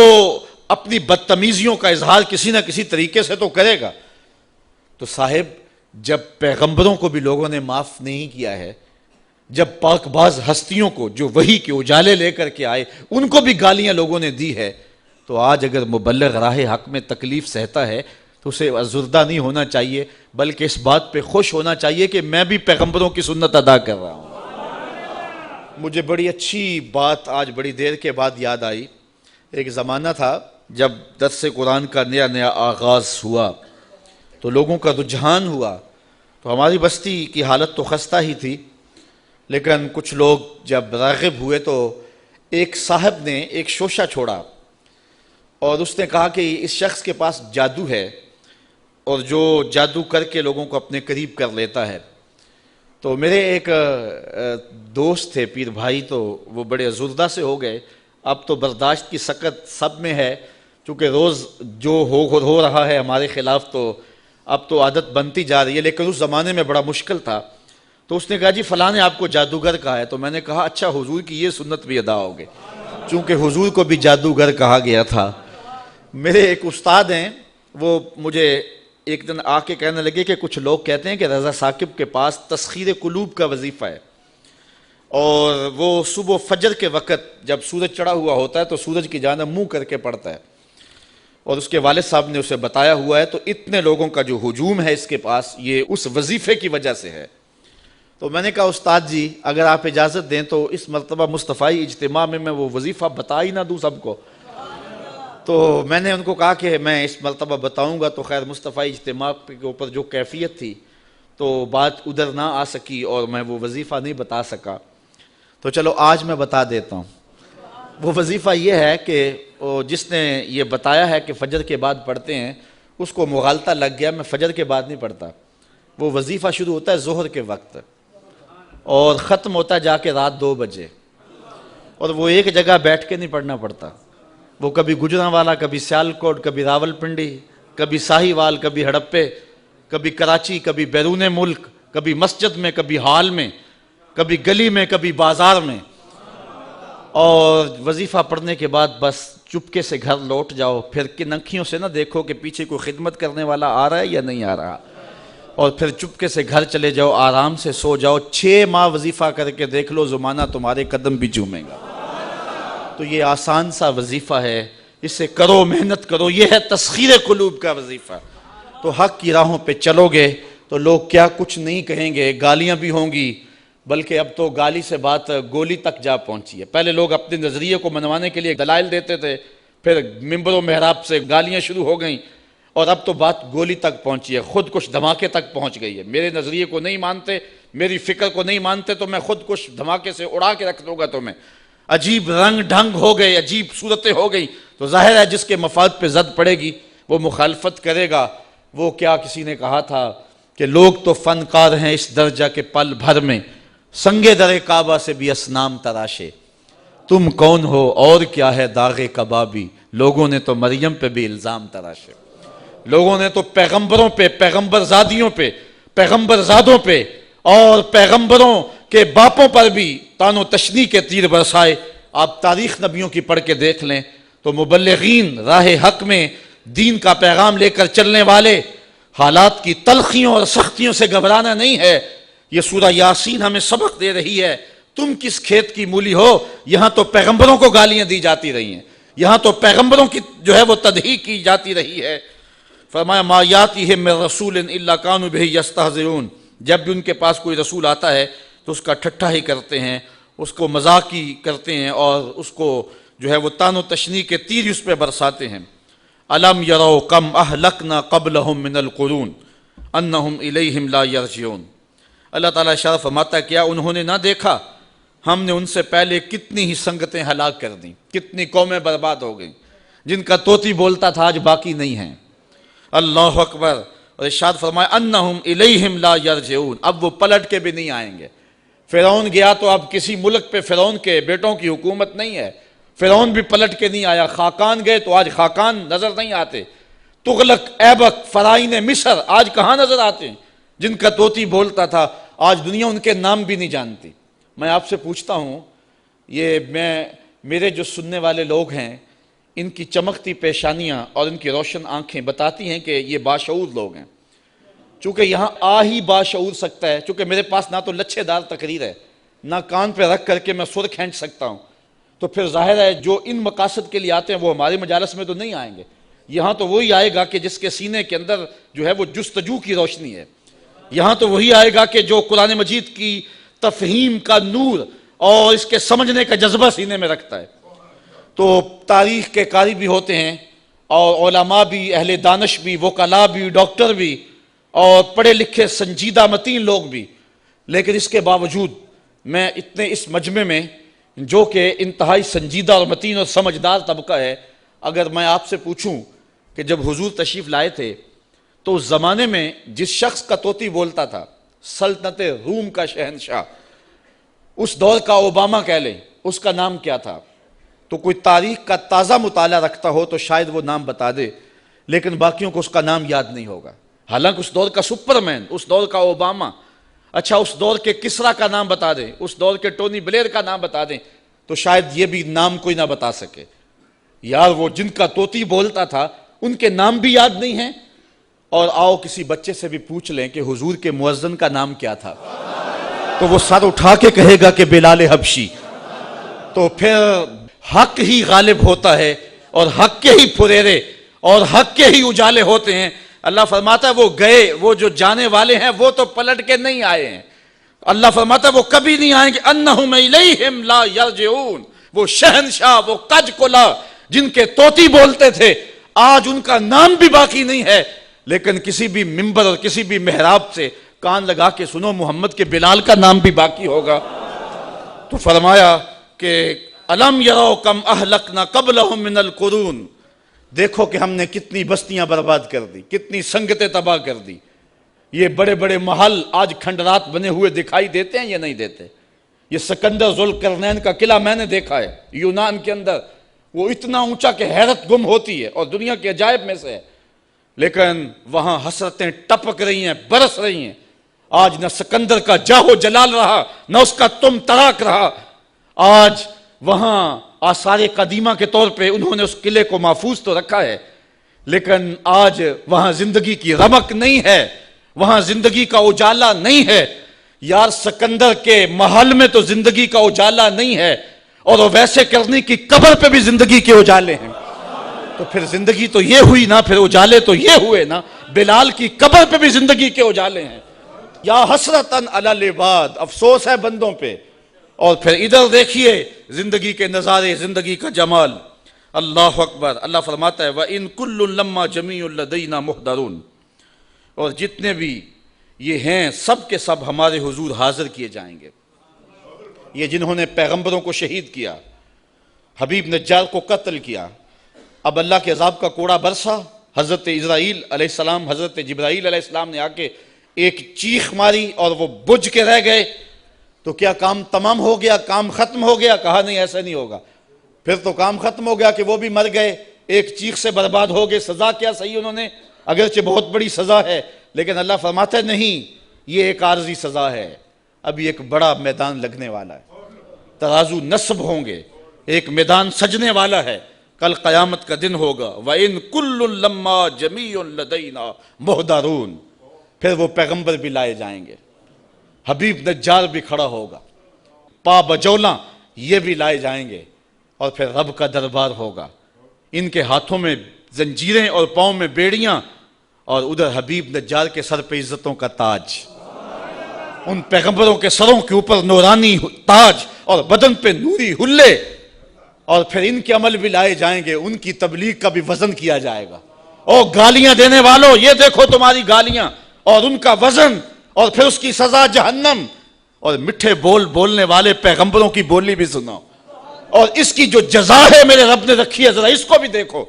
اپنی بدتمیزیوں کا اظہار کسی نہ کسی طریقے سے تو کرے گا. تو صاحب جب پیغمبروں کو بھی لوگوں نے معاف نہیں کیا ہے، جب پاک باز ہستیوں کو جو وحی کے اجالے لے کر کے آئے ان کو بھی گالیاں لوگوں نے دی ہے، تو آج اگر مبلغ راہ حق میں تکلیف سہتا ہے تو اسے ازردہ نہیں ہونا چاہیے، بلکہ اس بات پہ خوش ہونا چاہیے کہ میں بھی پیغمبروں کی سنت ادا کر رہا ہوں. مجھے بڑی اچھی بات آج بڑی دیر کے بعد یاد آئی. ایک زمانہ تھا جب درس قرآن کا نیا نیا آغاز ہوا تو لوگوں کا رجحان ہوا، تو ہماری بستی کی حالت تو خستہ ہی تھی، لیکن کچھ لوگ جب راغب ہوئے تو ایک صاحب نے ایک شوشہ چھوڑا اور اس نے کہا کہ اس شخص کے پاس جادو ہے اور جو جادو کر کے لوگوں کو اپنے قریب کر لیتا ہے. تو میرے ایک دوست تھے پیر بھائی، تو وہ بڑے ازردہ سے ہو گئے. اب تو برداشت کی سکت سب میں ہے، چونکہ روز جو ہو رہا ہے ہمارے خلاف، تو اب تو عادت بنتی جا رہی ہے، لیکن اس زمانے میں بڑا مشکل تھا. تو اس نے کہا جی فلاں نے آپ کو جادوگر کہا ہے. تو میں نے کہا اچھا، حضور کی یہ سنت بھی ادا ہو گئی، چونکہ حضور کو بھی جادوگر کہا گیا تھا. میرے ایک استاد ہیں، وہ مجھے ایک دن آ کے کہنے لگے کہ کچھ لوگ کہتے ہیں کہ رضا ثاقب کے پاس تسخیر قلوب کا وظیفہ ہے، اور وہ صبح فجر کے وقت جب سورج چڑھا ہوا ہوتا ہے تو سورج کی جانب منہ کر کے پڑھتا ہے، اور اس کے والد صاحب نے اسے بتایا ہوا ہے. تو اتنے لوگوں کا جو ہجوم ہے اس کے پاس، یہ اس وظیفے کی وجہ سے ہے. تو میں نے کہا استاد جی اگر آپ اجازت دیں تو اس مرتبہ مصطفی اجتماع میں وہ وظیفہ بتا ہی نہ دوں سب کو. تو میں نے ان کو کہا کہ میں اس مرتبہ بتاؤں گا. تو خیر مصطفی اجتماع کے اوپر جو کیفیت تھی تو بات ادھر نہ آ سکی اور میں وہ وظیفہ نہیں بتا سکا. تو چلو آج میں بتا دیتا ہوں. وہ وظیفہ یہ ہے کہ جس نے یہ بتایا ہے کہ فجر کے بعد پڑھتے ہیں، اس کو مغالطہ لگ گیا، میں فجر کے بعد نہیں پڑھتا. وہ وظیفہ شروع ہوتا ہے ظہر کے وقت اور ختم ہوتا ہے جا کے رات 2 بجے، اور وہ ایک جگہ بیٹھ کے نہیں پڑھنا پڑتا. وہ کبھی گجرانوالا، کبھی سیالکوٹ، کبھی راول پنڈی، کبھی ساہیوال، کبھی ہڑپے، کبھی کراچی، کبھی بیرون ملک، کبھی مسجد میں، کبھی ہال میں، کبھی گلی میں، کبھی بازار میں. اور وظیفہ پڑھنے کے بعد بس چپکے سے گھر لوٹ جاؤ. پھر کن انکھیوں سے نہ دیکھو کہ پیچھے کوئی خدمت کرنے والا آ رہا ہے یا نہیں آ رہا، اور پھر چپکے سے گھر چلے جاؤ، آرام سے سو جاؤ. 6 ماہ وظیفہ کر کے دیکھ لو، زمانہ تمہارے قدم بھی چومے گا. تو یہ آسان سا وظیفہ ہے، اس سے کرو، محنت کرو. یہ ہے تسخیر قلوب کا وظیفہ. تو حق کی راہوں پہ چلو گے تو لوگ کیا کچھ نہیں کہیں گے، گالیاں بھی ہوں گی، بلکہ اب تو گالی سے بات گولی تک جا پہنچی ہے. پہلے لوگ اپنے نظریے کو منوانے کے لیے دلائل دیتے تھے، پھر ممبر و محراب سے گالیاں شروع ہو گئیں، اور اب تو بات گولی تک پہنچی ہے، خود کش دھماکے تک پہنچ گئی ہے. میرے نظریے کو نہیں مانتے، میری فکر کو نہیں مانتے، تو میں خود کش دھماکے سے اڑا کے رکھ دوں گا تمہیں. عجیب رنگ ڈھنگ ہو گئے، عجیب صورتیں ہو گئی. تو ظاہر ہے جس کے مفاد پہ زد پڑے گی وہ مخالفت کرے گا. وہ کیا کسی نے کہا تھا کہ لوگ تو فنکار ہیں اس درجہ کے پل بھر میں، سنگے در کعبہ سے بھی اسنام تراشے. تم کون ہو اور کیا ہے داغ کبابی، لوگوں نے تو مریم پہ بھی الزام تراشے. لوگوں نے تو پیغمبروں پہ، پیغمبر زادیوں پہ، پیغمبر زادوں پہ اور پیغمبروں کے باپوں پر بھی تان و تشنیع کے تیر برسائے. آپ تاریخ نبیوں کی پڑھ کے دیکھ لیں تو مبلغین راہ حق میں دین کا پیغام لے کر چلنے والے، حالات کی تلخیوں اور سختیوں سے گھبرانا نہیں ہے. یہ سورہ یاسین ہمیں سبق دے رہی ہے. تم کس کھیت کی مولی ہو، یہاں تو پیغمبروں کو گالیاں دی جاتی رہی ہیں، یہاں تو پیغمبروں کی جو ہے وہ تدحیق کی جاتی رہی ہے. فرمایا ما یاتیہم من رسول الا کانوا بہ یستہزئون. جب بھی ان کے پاس کوئی رسول آتا ہے تو اس کا ٹھٹھا ہی کرتے ہیں، اس کو مذاق ہی کرتے ہیں، اور اس کو جو ہے وہ تان و تشنیع کے تیر اس پہ برساتے ہیں. الم یروا کم اہلکنا قبلہم من القرون انہم الیہم لا یرجعون. اللہ تعالیٰ ارشاد فرماتا ہے کیا انہوں نے نہ دیکھا ہم نے ان سے پہلے کتنی ہی سنگتیں ہلاک کر دیں، کتنی قومیں برباد ہو گئیں، جن کا طوطی بولتا تھا آج باقی نہیں ہیں. اللہ اکبر. اور ارشاد فرمایا انہم الیہم لا یرجعون، اب وہ پلٹ کے بھی نہیں آئیں گے. فرعون گیا تو اب کسی ملک پہ فرعون کے بیٹوں کی حکومت نہیں ہے، فرعون بھی پلٹ کے نہیں آیا. خاقان گئے تو آج خاقان نظر نہیں آتے. تغلق، ایبک، فرعون مصر آج کہاں نظر آتے ہیں؟ جن کا طوطی بولتا تھا آج دنیا ان کے نام بھی نہیں جانتی. میں آپ سے پوچھتا ہوں، یہ میرے جو سننے والے لوگ ہیں، ان کی چمکتی پیشانیاں اور ان کی روشن آنکھیں بتاتی ہیں کہ یہ باشعور لوگ ہیں. چونکہ یہاں آ ہی باشعور سکتا ہے، چونکہ میرے پاس نہ تو لچھے دار تقریر ہے، نہ کان پہ رکھ کر کے میں سر کھینچ سکتا ہوں. تو پھر ظاہر ہے جو ان مقاصد کے لیے آتے ہیں وہ ہمارے مجالس میں تو نہیں آئیں گے. یہاں تو وہی آئے گا کہ جس کے سینے کے اندر جو ہے وہ جستجو کی روشنی ہے. یہاں تو وہی آئے گا کہ جو قرآن مجید کی تفہیم کا نور اور اس کے سمجھنے کا جذبہ سینے میں رکھتا ہے. تو تاریخ کے قاری بھی ہوتے ہیں، اور علماء بھی، اہل دانش بھی، وکلاء بھی، ڈاکٹر بھی، اور پڑھے لکھے سنجیدہ متین لوگ بھی. لیکن اس کے باوجود میں اتنے اس مجمع میں جو کہ انتہائی سنجیدہ اور متین اور سمجھدار طبقہ ہے، اگر میں آپ سے پوچھوں کہ جب حضور تشریف لائے تھے تو اس زمانے میں جس شخص کا طوطی بولتا تھا، سلطنت روم کا شہنشاہ، اس دور کا اوباما کہہ لیں، اس کا نام کیا تھا؟ تو کوئی تاریخ کا تازہ مطالعہ رکھتا ہو تو شاید وہ نام بتا دے، لیکن باقیوں کو اس کا نام یاد نہیں ہوگا۔ حالانکہ اس دور کا سپرمین، اس دور کا اوباما، اچھا اس دور کے کسرا کا نام بتا دیں، اس دور کے ٹونی بلیر کا نام بتا دیں، تو شاید یہ بھی نام کوئی نہ بتا سکے۔ یار وہ جن کا طوطی بولتا تھا ان کے نام بھی یاد نہیں ہیں۔ اور آؤ کسی بچے سے بھی پوچھ لیں کہ حضور کے مؤذن کا نام کیا تھا، تو وہ سر اٹھا کے کہے گا کہ بلال حبشی۔ تو پھر حق ہی غالب ہوتا ہے، اور حق کے ہی پھریرے اور حق کے ہی اجالے ہوتے ہیں۔ اللہ فرماتا ہے وہ گئے، وہ جو جانے والے ہیں وہ تو پلٹ کے نہیں آئے ہیں۔ اللہ فرماتا ہے وہ کبھی نہیں آئیں گے، انہم الیہم لا یرجعون۔ وہ شہنشاہ، وہ کج کلا جن کے طوطی بولتے تھے، آج ان کا نام بھی باقی نہیں ہے، لیکن کسی بھی منبر اور کسی بھی محراب سے کان لگا کے سنو محمد کے بلال کا نام بھی باقی ہوگا۔ تو فرمایا کہ الم یروا کم اہلکنا قبلہم من القرون، دیکھو کہ ہم نے کتنی بستیاں برباد کر دی، کتنی سنگتیں تباہ کر دی۔ یہ بڑے بڑے محل آج کھنڈرات بنے ہوئے دکھائی دیتے ہیں یا نہیں دیتے؟ یہ سکندر ذوالقرنین کا قلعہ میں نے دیکھا ہے یونان کے اندر، وہ اتنا اونچا کہ حیرت گم ہوتی ہے اور دنیا کے عجائب میں سے ہے، لیکن وہاں حسرتیں ٹپک رہی ہیں، برس رہی ہیں۔ آج نہ سکندر کا جاہو جلال رہا، نہ اس کا تم تراک رہا۔ آج وہاں آثار قدیمہ کے طور پہ انہوں نے اس قلعے کو محفوظ تو رکھا ہے، لیکن آج وہاں زندگی کی رمق نہیں ہے، وہاں زندگی کا اجالا نہیں ہے۔ یار سکندر کے محل میں تو زندگی کا اجالا نہیں ہے، اور وہ ویسے کرنی کی قبر پہ بھی زندگی کے اجالے ہیں۔ تو پھر زندگی تو یہ ہوئی نا، پھر اجالے تو یہ ہوئے نا، بلال کی قبر پہ بھی زندگی کے اجالے ہیں۔ یا حسرتاً علی العباد، افسوس ہے بندوں پہ۔ اور پھر ادھر دیکھیے زندگی کے نظارے، زندگی کا جمال۔ اللہ اکبر۔ اللہ فرماتا ہے وَإِن كُلٌّ لَمَّا جَمِيعٌ لَدَيْنَا مُحْضَرُونَ، اور جتنے بھی یہ ہیں سب کے سب ہمارے حضور حاضر کیے جائیں گے۔ یہ جنہوں نے پیغمبروں کو شہید کیا، حبیب نجار کو قتل کیا، اب اللہ کے عذاب کا کوڑا برسا، حضرت اسرائیل علیہ السلام، حضرت جبرائیل علیہ السلام نے آ کے ایک چیخ ماری اور وہ بجھ کے رہ گئے، تو کیا کام تمام ہو گیا؟ کام ختم ہو گیا؟ کہا نہیں، ایسا نہیں ہوگا۔ پھر تو کام ختم ہو گیا کہ وہ بھی مر گئے، ایک چیخ سے برباد ہو گئے۔ سزا کیا صحیح انہوں نے، اگرچہ بہت بڑی سزا ہے، لیکن اللہ فرماتا ہے نہیں، یہ ایک عارضی سزا ہے، ابھی ایک بڑا میدان لگنے والا ہے، ترازو نصب ہوں گے، ایک میدان سجنے والا ہے، کل قیامت کا دن ہوگا۔ وَإِن كُلٌّ لَمَّا جَمِيعٌ لَدَيْنَا مُحْضَرُونَ، پھر وہ پیغمبر بھی لائے جائیں گے، حبیب نجار بھی کھڑا ہوگا، پا بجولاں یہ بھی لائے جائیں گے، اور پھر رب کا دربار ہوگا، ان کے ہاتھوں میں زنجیریں اور پاؤں میں بیڑیاں، اور ادھر حبیب نجار کے سر پہ عزتوں کا تاج، ان پیغمبروں کے سروں کے اوپر نورانی تاج اور بدن پہ نوری حلے، اور پھر ان کے عمل بھی لائے جائیں گے، ان کی تبلیغ کا بھی وزن کیا جائے گا۔ او گالیاں دینے والوں، یہ دیکھو تمہاری گالیاں اور ان کا وزن، اور پھر اس کی سزا جہنم، اور میٹھے بول بولنے والے پیغمبروں کی بولی بھی سنو، اور اس کی جو جزا ہے میرے رب نے رکھی ہے ذرا اس کو بھی دیکھو،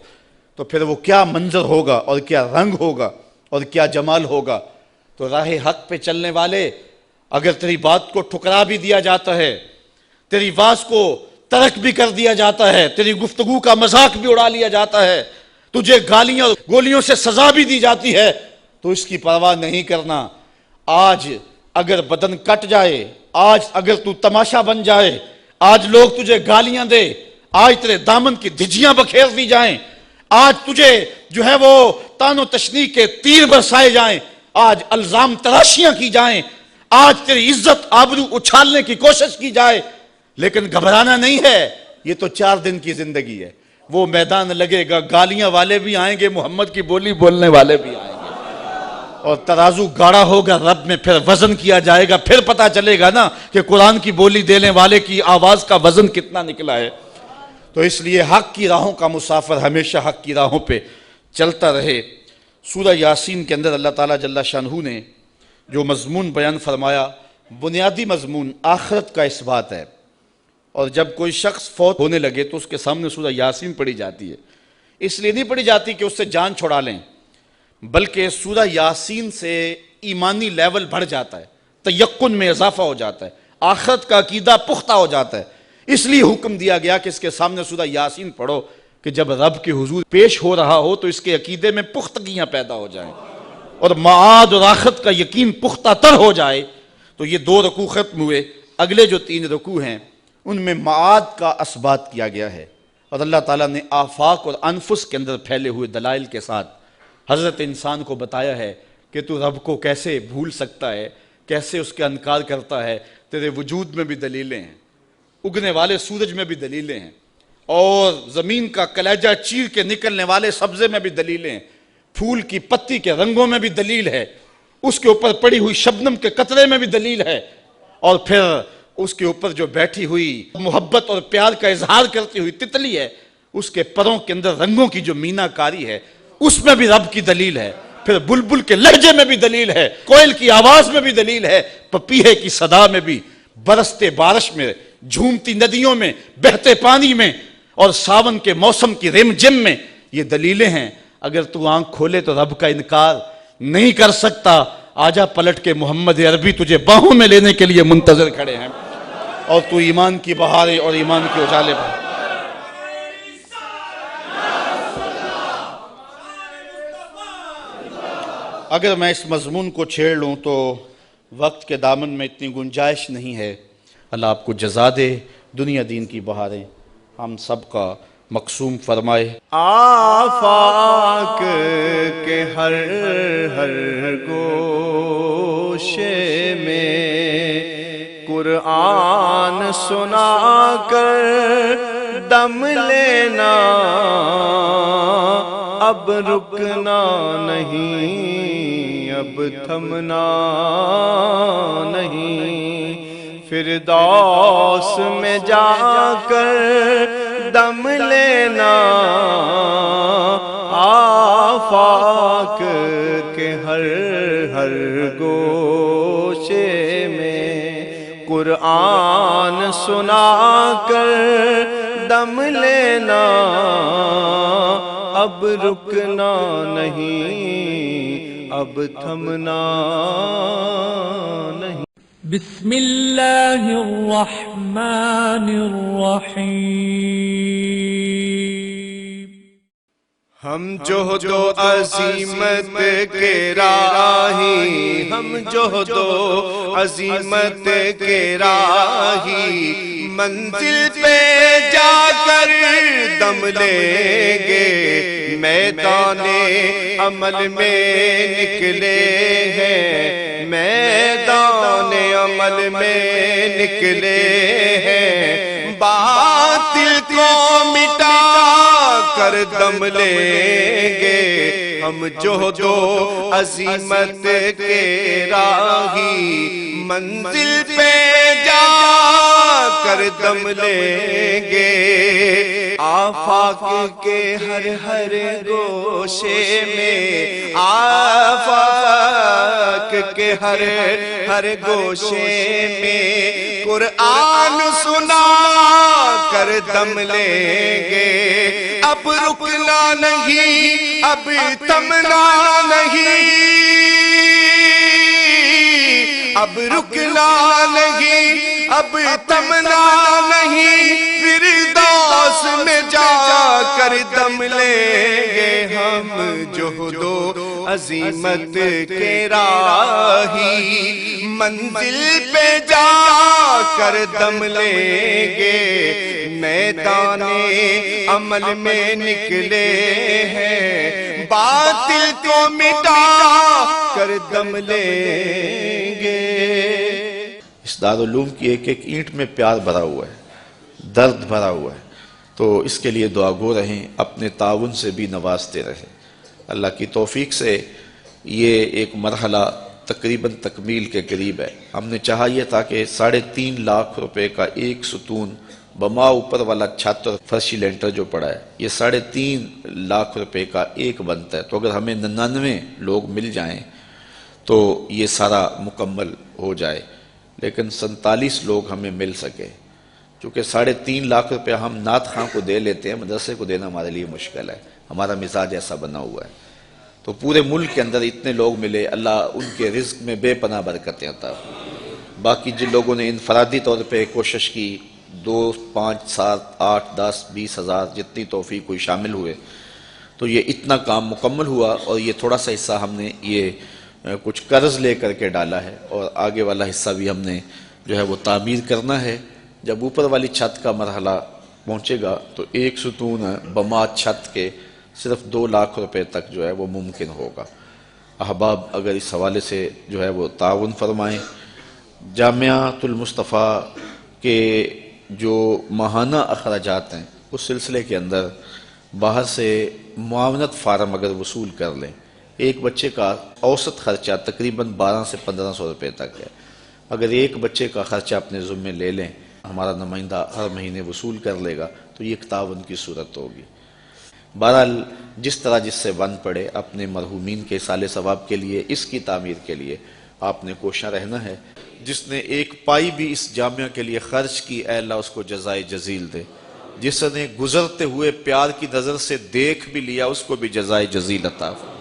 تو پھر وہ کیا منظر ہوگا اور کیا رنگ ہوگا اور کیا جمال ہوگا۔ تو راہ حق پہ چلنے والے، اگر تیری بات کو ٹھکرا بھی دیا جاتا ہے، تیری واز کو ترک بھی کر دیا جاتا ہے، تیری گفتگو کا مذاق بھی اڑا لیا جاتا ہے، تجھے گالیاں گولیوں سے سزا بھی دی جاتی ہے، تو اس کی پرواہ نہیں کرنا۔ آج اگر بدن کٹ جائے، آج اگر تو تماشا بن جائے، آج لوگ تجھے گالیاں دے، آج تیرے دامن کی دھجیاں بکھیر دی جائیں، آج تجھے جو ہے وہ تان و تشنیع کے تیر برسائے جائیں، آج الزام تراشیاں کی جائیں، آج تیری عزت آبرو اچھالنے کی کوشش کی جائے، لیکن گھبرانا نہیں ہے، یہ تو 4 دن کی زندگی ہے، وہ میدان لگے گا، گالیاں والے بھی آئیں گے، محمد کی بولی بولنے والے بھی آئیں گے، اور ترازو گاڑا ہوگا رب میں، پھر وزن کیا جائے گا، پھر پتا چلے گا نا کہ قرآن کی بولی دینے والے کی آواز کا وزن کتنا نکلا ہے۔ تو اس لیے حق کی راہوں کا مسافر ہمیشہ حق کی راہوں پہ چلتا رہے۔ سورہ یاسین کے اندر اللہ تعالیٰ جل شانہ نے جو مضمون بیان فرمایا، بنیادی مضمون آخرت کا اس بات ہے، اور جب کوئی شخص فوت ہونے لگے تو اس کے سامنے سورہ یاسین پڑھی جاتی ہے، اس لیے نہیں پڑھی جاتی کہ اس سے جان چھڑا لیں، بلکہ سورہ یاسین سے ایمانی لیول بڑھ جاتا ہے، تیقن میں اضافہ ہو جاتا ہے، آخرت کا عقیدہ پختہ ہو جاتا ہے۔ اس لیے حکم دیا گیا کہ اس کے سامنے سورہ یاسین پڑھو کہ جب رب کے حضور پیش ہو رہا ہو تو اس کے عقیدے میں پختگیاں پیدا ہو جائیں اور معاد اور آخرت کا یقین پختہ تر ہو جائے۔ تو یہ 2 رکوع ختم ہوئے، اگلے جو 3 رکوع ہیں ان میں معاد کا اثبات کیا گیا ہے، اور اللہ تعالیٰ نے آفاق اور انفس کے اندر پھیلے ہوئے دلائل کے ساتھ حضرت انسان کو بتایا ہے کہ تو رب کو کیسے بھول سکتا ہے، کیسے اس کا انکار کرتا ہے۔ تیرے وجود میں بھی دلیلیں ہیں، اگنے والے سورج میں بھی دلیلیں ہیں، اور زمین کا کلیجہ چیر کے نکلنے والے سبزے میں بھی دلیلیں ہیں، پھول کی پتی کے رنگوں میں بھی دلیل ہے، اس کے اوپر پڑی ہوئی شبنم کے قطرے میں بھی دلیل ہے، اور پھر اس کے اوپر جو بیٹھی ہوئی محبت اور پیار کا اظہار کرتی ہوئی تتلی ہے، اس کے پروں کے اندر رنگوں کی جو مینا کاری ہے، اس میں بھی رب کی دلیل ہے۔ پھر بلبل کے لہجے میں بھی دلیل ہے، کوئل کی آواز میں بھی دلیل ہے، پپیہے کی صدا میں بھی، برستے بارش میں، جھومتی ندیوں میں، بہتے پانی میں، اور ساون کے موسم کی رم جم میں یہ دلیلیں ہیں۔ اگر تو آنکھ کھولے تو رب کا انکار نہیں کر سکتا۔ آجا پلٹ کے محمد عربی تجھے باہوں میں لینے کے لیے منتظر کھڑے ہیں، اور تو ایمان کی بہاریں اور ایمان کے اجالے پر۔ اگر میں اس مضمون کو چھیڑ لوں تو وقت کے دامن میں اتنی گنجائش نہیں ہے۔ اللہ آپ کو جزا دے، دنیا دین کی بہاریں ہم سب کا مقسوم فرمائے۔ آفاق کے ہر ہر گوشے میں قرآن سنا کر دم لینا، اب رکنا نہیں، اب تھمنا نہیں، فردوس میں جا کر دم لینا، آفاق کے ہر ہر گوشے میں قرآن سنا کر دم لینا، اب رکنا نہیں، اب تھمنا نہیں۔ بسم اللہ الرحمن الرحیم۔ ہم جہد و عظیمت کے راہی، ہم جہد و عظیمت کے راہی، منزل پہ جا کر دم لیں گے، میدان عمل میں نکلے ہیں، میدان عمل میں نکلے ہیں، باطل کو مٹا کر دم لیں گے، ہم جہد و عظیمت کے راہی، منزل پہ جا کر دم لیں گے، آفاق کے ہر ہر گوشے میں، آفاق کے ہر ہر گوشے میں قرآن سنا کر دم لیں گے، اب رکنا نہیں، اب تھمنا نہیں، اب رکنا نہیں، اب تھمنا نہیں، فردوس میں جا کر دم لیں گے، ہم جہد و عظیمت کے راہی، منزل پہ جا کر دم لیں گے، میدان عمل میں نکلے ہیں، باطل کو مٹا کر دم لیں گے۔ اس دارالعلوم کی ایک ایک اینٹ میں پیار بھرا ہوا ہے، درد بھرا ہوا ہے، تو اس کے لیے دعا گو رہیں، اپنے تعاون سے بھی نوازتے رہیں۔ اللہ کی توفیق سے یہ ایک مرحلہ تقریباً تکمیل کے قریب ہے۔ ہم نے چاہا یہ تھا کہ 3.5 لاکھ روپے کا ایک ستون بما اوپر والا چھت اور فرشی لینٹر جو پڑا ہے، یہ 3.5 لاکھ روپے کا ایک بنتا ہے، تو اگر ہمیں 99 لوگ مل جائیں تو یہ سارا مکمل ہو جائے، لیکن 47 لوگ ہمیں مل سکے، چونکہ 3.5 لاکھ روپے ہم نعت خواں کو دے لیتے ہیں، مدرسے کو دینا ہمارے لیے مشکل ہے، ہمارا مزاج ایسا بنا ہوا ہے۔ تو پورے ملک کے اندر اتنے لوگ ملے، اللہ ان کے رزق میں بے پناہ برکتیں عطا فرمائے۔ باقی جن لوگوں نے انفرادی طور پہ کوشش کی، 2، 5، 7، 8، 10، 20 ہزار جتنی توفیق کوئی شامل ہوئے، تو یہ اتنا کام مکمل ہوا، اور یہ تھوڑا سا حصہ ہم نے یہ کچھ قرض لے کر کے ڈالا ہے، اور آگے والا حصہ بھی ہم نے جو ہے وہ تعمیر کرنا ہے۔ جب اوپر والی چھت کا مرحلہ پہنچے گا تو ایک ستون بما چھت کے صرف 2 لاکھ روپے تک جو ہے وہ ممکن ہوگا۔ احباب اگر اس حوالے سے جو ہے وہ تعاون فرمائیں۔ جامعۃ المصطفیٰ کے جو ماہانہ اخراجات ہیں اس سلسلے کے اندر باہر سے معاونت فارم اگر وصول کر لیں، ایک بچے کا اوسط خرچہ تقریباً 1200 سے 1500 روپے تک ہے۔ اگر ایک بچے کا خرچہ اپنے ذمے لے لیں، ہمارا نمائندہ ہر مہینے وصول کر لے گا، تو یہ ایک تعاون کی صورت ہوگی۔ بہرحال جس طرح جس سے بن پڑے، اپنے مرحومین کے اصالِ ثواب کے لیے، اس کی تعمیر کے لیے آپ نے کوشاں رہنا ہے۔ جس نے ایک پائی بھی اس جامعہ کے لیے خرچ کی، اے اللہ اس کو جزائے جزیل دے۔ جس نے گزرتے ہوئے پیار کی نظر سے دیکھ بھی لیا، اس کو بھی جزائے جزیل عطا فرما۔